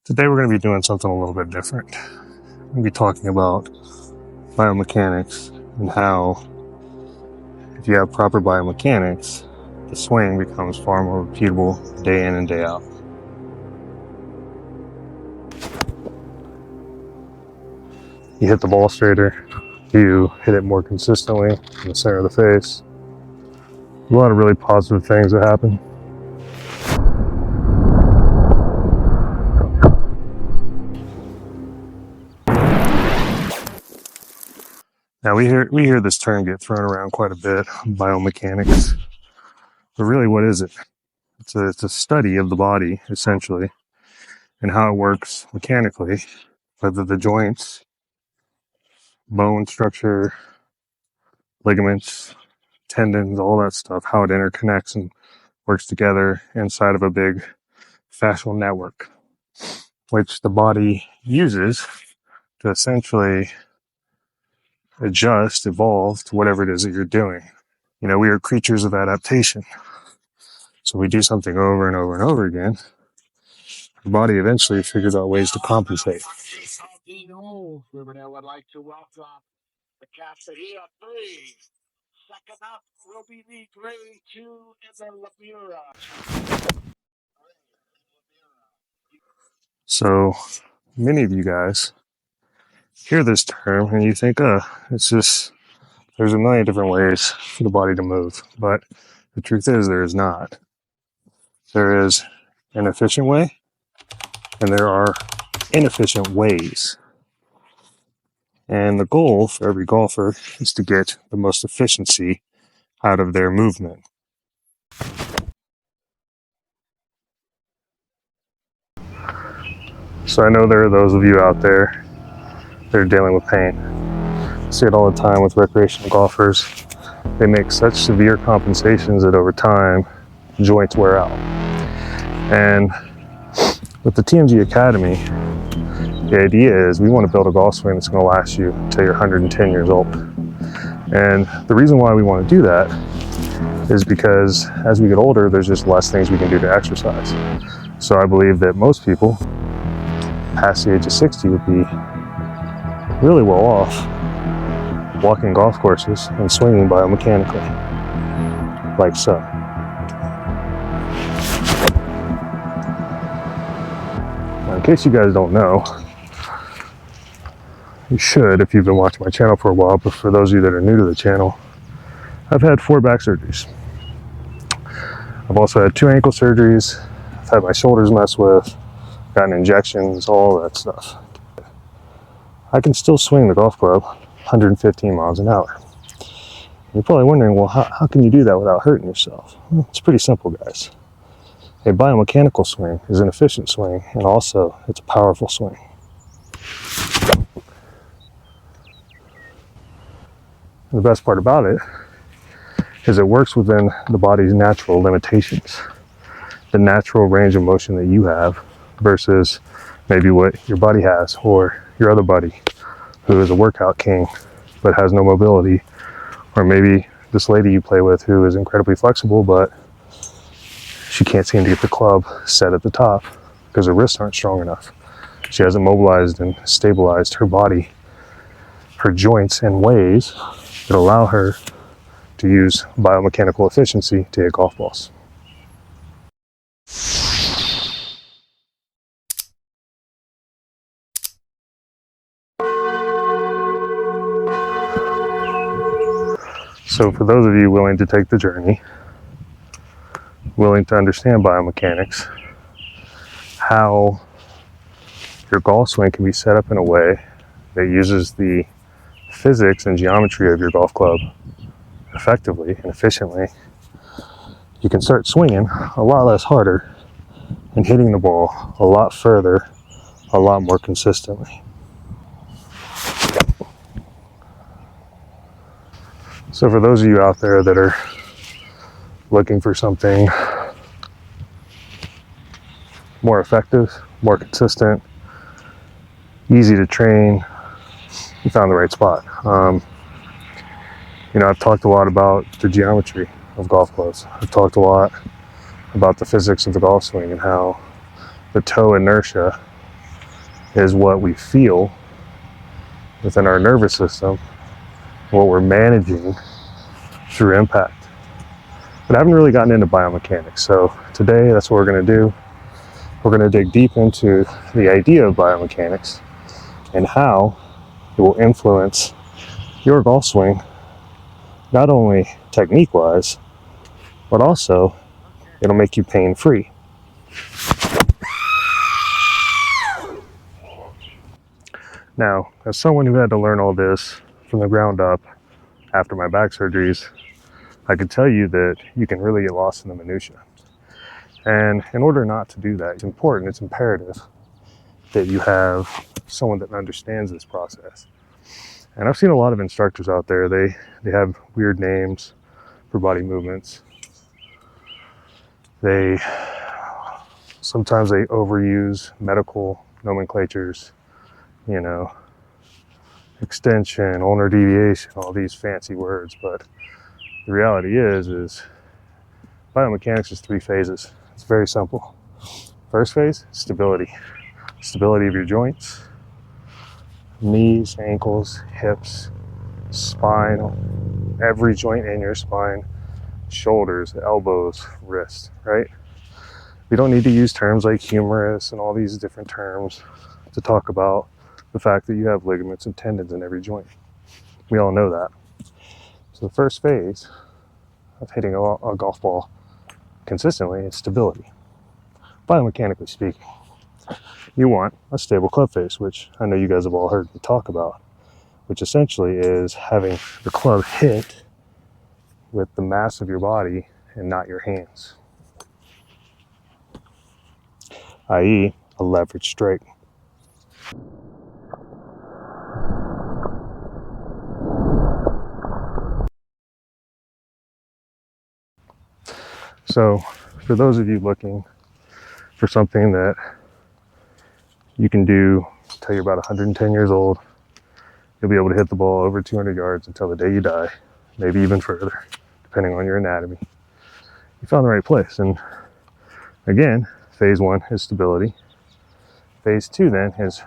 Today we're going to be doing something a little bit different. We're going to be talking about biomechanics and how if you have proper biomechanics, the swing becomes far more repeatable day in and day out. You hit the ball straighter, you hit it more consistently in the center of the face. A lot of really positive things that happen. Now we hear this term get thrown around quite a bit, biomechanics. But really, what is it? It's a study of the body, essentially, and how it works mechanically, whether the joints, bone structure, ligaments, tendons, all that stuff, how it interconnects and works together inside of a big fascial network, which the body uses to essentially adjust, evolve to whatever it is that you're doing. You know, we are creatures of adaptation. So we do something over and over and over again. The body eventually figures out ways to compensate. Riverdale would like to welcome the Cascadia 3. Second up will be the Grade 2 in the Labura. So many of you guys hear this term and you think, it's just, there's a million different ways for the body to move. But the truth is there is not. There is an efficient way and there are inefficient ways. And the goal for every golfer is to get the most efficiency out of their movement. So I know there are those of you out there that are dealing with pain. I see it all the time with recreational golfers. They make such severe compensations that over time, joints wear out. And with the TMG Academy, the idea is we want to build a golf swing that's going to last you until you're 110 years old. And the reason why we want to do that is because as we get older, there's just less things we can do to exercise. So I believe that most people past the age of 60 would be really well off walking golf courses and swinging biomechanically, like so. Now, in case you guys don't know, you should if you've been watching my channel for a while, but for those of you that are new to the channel, I've had 4 back surgeries. I've also had 2 ankle surgeries. I've had my shoulders messed with, gotten injections, all that stuff. I can still swing the golf club 115 miles an hour. You're probably wondering, well, how can you do that without hurting yourself? Well, it's pretty simple, guys. A biomechanical swing is an efficient swing, and also it's a powerful swing. And the best part about it is it works within the body's natural limitations, the natural range of motion that you have versus maybe what your buddy has or your other buddy who is a workout king but has no mobility, or maybe this lady you play with who is incredibly flexible but she can't seem to get the club set at the top because her wrists aren't strong enough. She hasn't mobilized and stabilized her body, her joints in ways that allow her to use biomechanical efficiency to hit golf balls. So for those of you willing to take the journey, willing to understand biomechanics, how your golf swing can be set up in a way that uses the physics and geometry of your golf club effectively and efficiently, you can start swinging a lot less harder and hitting the ball a lot further, a lot more consistently. So for those of you out there that are looking for something more effective, more consistent, easy to train, you found the right spot. You know, I've talked a lot about the geometry of golf clubs. I've talked a lot about the physics of the golf swing and how the toe inertia is what we feel within our nervous system, what we're managing through impact. But I haven't really gotten into biomechanics, so today that's what we're going to do. We're going to dig deep into the idea of biomechanics and how it will influence your golf swing, not only technique-wise, but also it'll make you pain-free. Now, as someone who had to learn all this from the ground up after my back surgeries, I can tell you that you can really get lost in the minutia. And in order not to do that, it's important, it's imperative that you have someone that understands this process. And I've seen a lot of instructors out there, they have weird names for body movements. Sometimes they overuse medical nomenclatures, you know, extension, ulnar deviation, all these fancy words. But the reality is biomechanics is 3 phases. It's very simple. First phase, stability. Stability of your joints, knees, ankles, hips, spine, every joint in your spine, shoulders, elbows, wrists, right? We don't need to use terms like humerus and all these different terms to talk about the fact that you have ligaments and tendons in every joint. We all know that. So the first phase of hitting a golf ball consistently is stability. Biomechanically speaking, you want a stable club face, which I know you guys have all heard me talk about, which essentially is having the club hit with the mass of your body and not your hands, i.e. a leverage strike. So for those of you looking for something that you can do until you're about 110 years old, you'll be able to hit the ball over 200 yards until the day you die, maybe even further, depending on your anatomy. You found the right place. And again, phase 1 is stability. Phase 2 then is